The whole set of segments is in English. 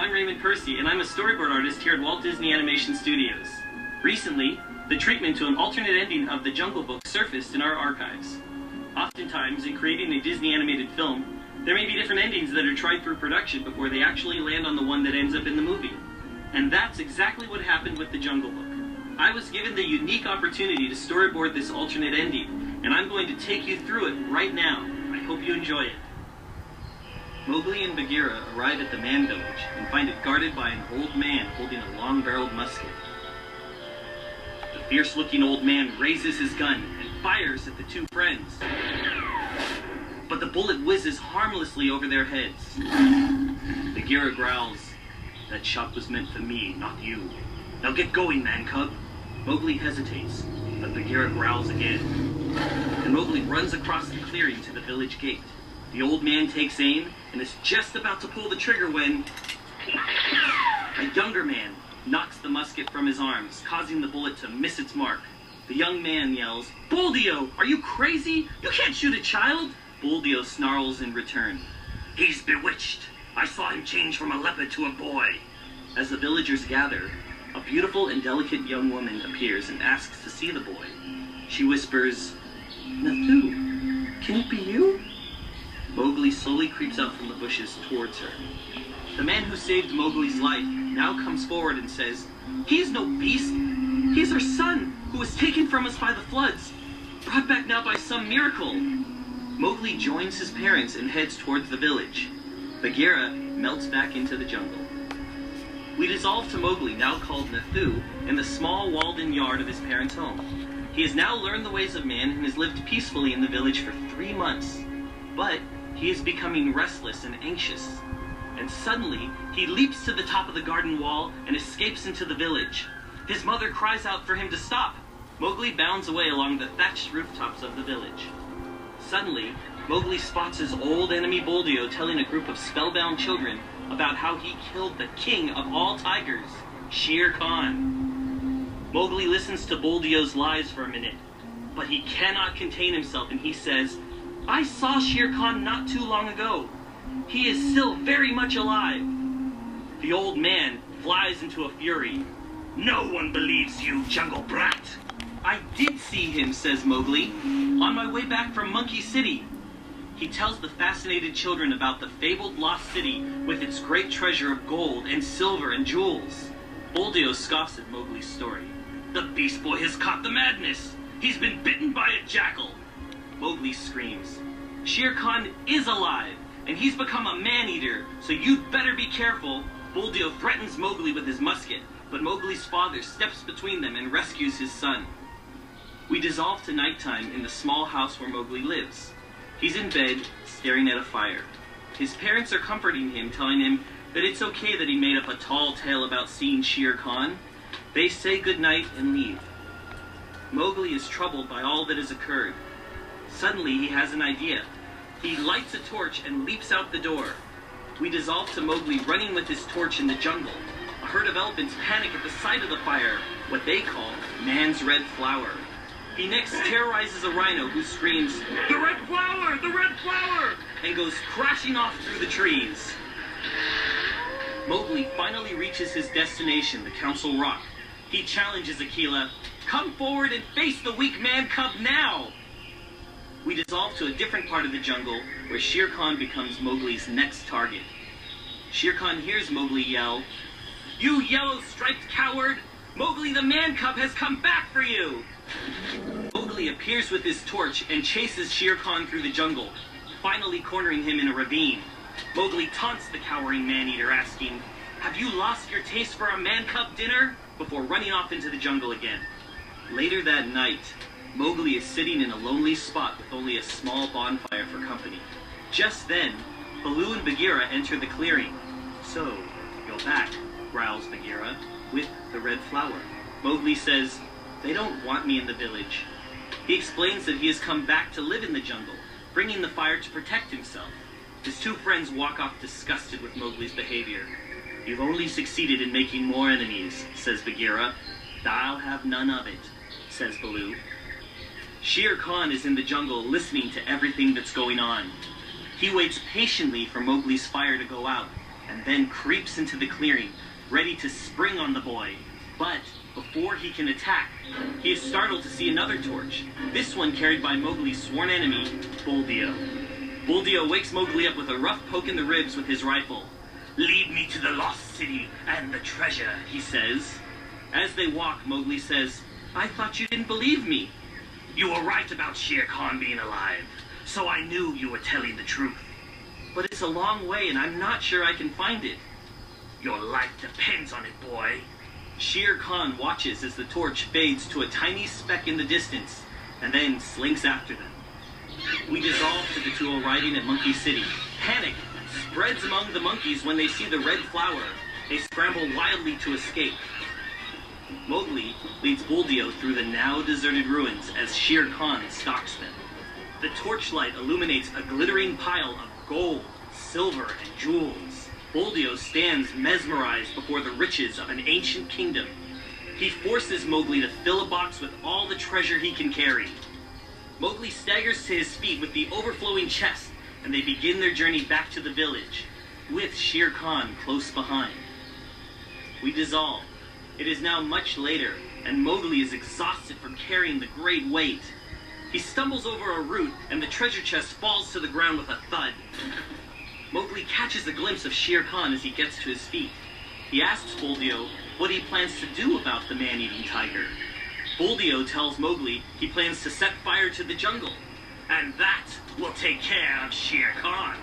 I'm Raymond Percy, and I'm a storyboard artist here at Walt Disney Animation Studios. Recently, the treatment to an alternate ending of The Jungle Book surfaced in our archives. Oftentimes, in creating a Disney animated film, there may be different endings that are tried through production before they actually land on the one that ends up in the movie. And that's exactly what happened with The Jungle Book. I was given the unique opportunity to storyboard this alternate ending, and I'm going to take you through it right now. I hope you enjoy it. Mowgli and Bagheera arrive at the man village and find it guarded by an old man holding a long-barreled musket. The fierce-looking old man raises his gun and fires at the two friends. But the bullet whizzes harmlessly over their heads. Bagheera growls, "That shot was meant for me, not you. Now get going, man-cub." Mowgli hesitates, but Bagheera growls again. And Mowgli runs across the clearing to the village gate. The old man takes aim and is just about to pull the trigger when a younger man knocks the musket from his arms, causing the bullet to miss its mark. The young man yells, "Buldeo, are you crazy? You can't shoot a child!" Buldeo snarls in return, "He's bewitched. I saw him change from a leopard to a boy." As the villagers gather, a beautiful and delicate young woman appears and asks to see the boy. She whispers, "Nathu, can it be you?" Mowgli slowly creeps out from the bushes towards her. The man who saved Mowgli's life now comes forward and says, "He's no beast. He's our son, who was taken from us by the floods, brought back now by some miracle." Mowgli joins his parents and heads towards the village. Bagheera melts back into the jungle. We dissolve to Mowgli, now called Nathu, in the small walled-in yard of his parents' home. He has now learned the ways of man and has lived peacefully in the village for 3 months. But he is becoming restless and anxious. And suddenly, he leaps to the top of the garden wall and escapes into the village. His mother cries out for him to stop. Mowgli bounds away along the thatched rooftops of the village. Suddenly, Mowgli spots his old enemy Buldeo telling a group of spellbound children about how he killed the king of all tigers, Shere Khan. Mowgli listens to Buldeo's lies for a minute, but he cannot contain himself and he says, "I saw Shere Khan not too long ago. He is still very much alive." The old man flies into a fury. "No one believes you, jungle brat." "I did see him," says Mowgli, "on my way back from Monkey City." He tells the fascinated children about the fabled lost city with its great treasure of gold and silver and jewels. Buldeo scoffs at Mowgli's story. "The beast boy has caught the madness. He's been bitten by a jackal." Mowgli screams, "Shere Khan is alive, and he's become a man-eater, so you'd better be careful." Buldeo threatens Mowgli with his musket, but Mowgli's father steps between them and rescues his son. We dissolve to nighttime in the small house where Mowgli lives. He's in bed, staring at a fire. His parents are comforting him, telling him that it's okay that he made up a tall tale about seeing Shere Khan. They say goodnight and leave. Mowgli is troubled by all that has occurred. Suddenly, he has an idea. He lights a torch and leaps out the door. We dissolve to Mowgli running with his torch in the jungle. A herd of elephants panic at the sight of the fire, what they call man's red flower. He next terrorizes a rhino who screams, "The red flower! The red flower!" and goes crashing off through the trees. Mowgli finally reaches his destination, the Council Rock. He challenges Akela, "Come forward and face the weak man cub now!" We dissolve to a different part of the jungle where Shere Khan becomes Mowgli's next target. Shere Khan hears Mowgli yell, "You yellow-striped coward! Mowgli the man cub has come back for you!" Mowgli appears with his torch and chases Shere Khan through the jungle, finally cornering him in a ravine. Mowgli taunts the cowering man-eater, asking, "Have you lost your taste for a man-cub dinner?" before running off into the jungle again. Later that night, Mowgli is sitting in a lonely spot with only a small bonfire for company. Just then, Baloo and Bagheera enter the clearing. "So, you're back," growls Bagheera, "with the red flower." Mowgli says, "They don't want me in the village." He explains that he has come back to live in the jungle, bringing the fire to protect himself. His two friends walk off disgusted with Mowgli's behavior. "You've only succeeded in making more enemies," says Bagheera. "I'll have none of it," says Baloo. Shere Khan is in the jungle listening to everything that's going on. He waits patiently for Mowgli's fire to go out, and then creeps into the clearing, ready to spring on the boy. But before he can attack, he is startled to see another torch, this one carried by Mowgli's sworn enemy, Buldeo. Buldeo wakes Mowgli up with a rough poke in the ribs with his rifle. "Lead me to the lost city and the treasure," he says. As they walk, Mowgli says, "I thought you didn't believe me." "You were right about Shere Khan being alive, so I knew you were telling the truth." "But it's a long way and I'm not sure I can find it." "Your life depends on it, boy." Shere Khan watches as the torch fades to a tiny speck in the distance, and then slinks after them. We dissolve to the two arriving at Monkey City. Panic spreads among the monkeys when they see the red flower. They scramble wildly to escape. Mowgli leads Buldeo through the now deserted ruins as Shere Khan stalks them. The torchlight illuminates a glittering pile of gold, silver, and jewels. Buldeo stands mesmerized before the riches of an ancient kingdom. He forces Mowgli to fill a box with all the treasure he can carry. Mowgli staggers to his feet with the overflowing chest, and they begin their journey back to the village, with Shere Khan close behind. We dissolve. It is now much later, and Mowgli is exhausted from carrying the great weight. He stumbles over a root, and the treasure chest falls to the ground with a thud. Mowgli catches a glimpse of Shere Khan as he gets to his feet. He asks Buldeo what he plans to do about the man-eating tiger. Buldeo tells Mowgli he plans to set fire to the jungle, and that will take care of Shere Khan.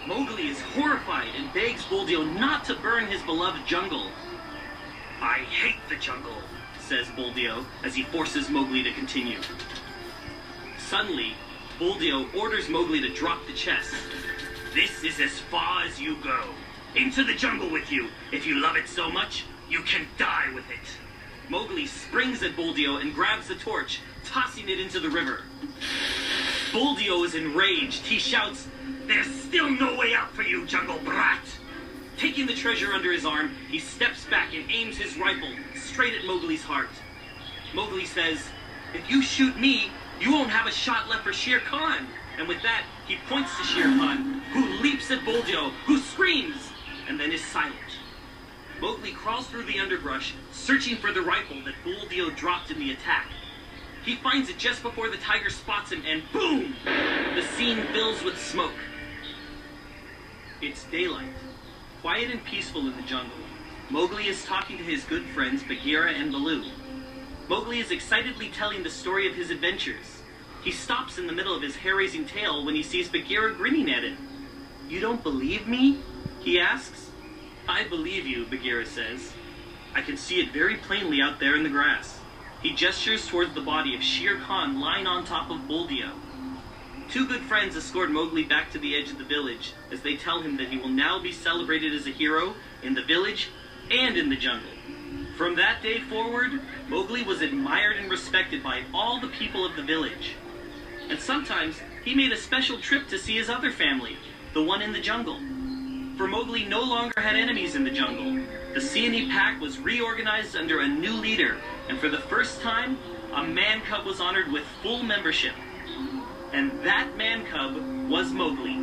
Mowgli is horrified and begs Buldeo not to burn his beloved jungle. "I hate the jungle," says Buldeo as he forces Mowgli to continue. Suddenly, Buldeo orders Mowgli to drop the chest. "This is as far as you go. Into the jungle with you. If you love it so much, you can die with it." Mowgli springs at Buldeo and grabs the torch, tossing it into the river. Buldeo is enraged. He shouts, "There's still no way out for you, jungle brat!" Taking the treasure under his arm, he steps back and aims his rifle straight at Mowgli's heart. Mowgli says, "If you shoot me, you won't have a shot left for Shere Khan." And with that, he points to Shere Khan, who leaps at Buldeo, who screams, and then is silent. Mowgli crawls through the underbrush, searching for the rifle that Buldeo dropped in the attack. He finds it just before the tiger spots him, and boom! The scene fills with smoke. It's daylight, quiet and peaceful in the jungle. Mowgli is talking to his good friends Bagheera and Baloo. Mowgli is excitedly telling the story of his adventures. He stops in the middle of his hair-raising tale when he sees Bagheera grinning at him. "You don't believe me?" he asks. "I believe you," Bagheera says. "I can see it very plainly out there in the grass." He gestures towards the body of Shere Khan lying on top of Buldeo. Two good friends escort Mowgli back to the edge of the village as they tell him that he will now be celebrated as a hero in the village and in the jungle. From that day forward, Mowgli was admired and respected by all the people of the village. And sometimes he made a special trip to see his other family, the one in the jungle. For Mowgli no longer had enemies in the jungle. The Seeonee pack was reorganized under a new leader, and for the first time, a man cub was honored with full membership. And that man cub was Mowgli.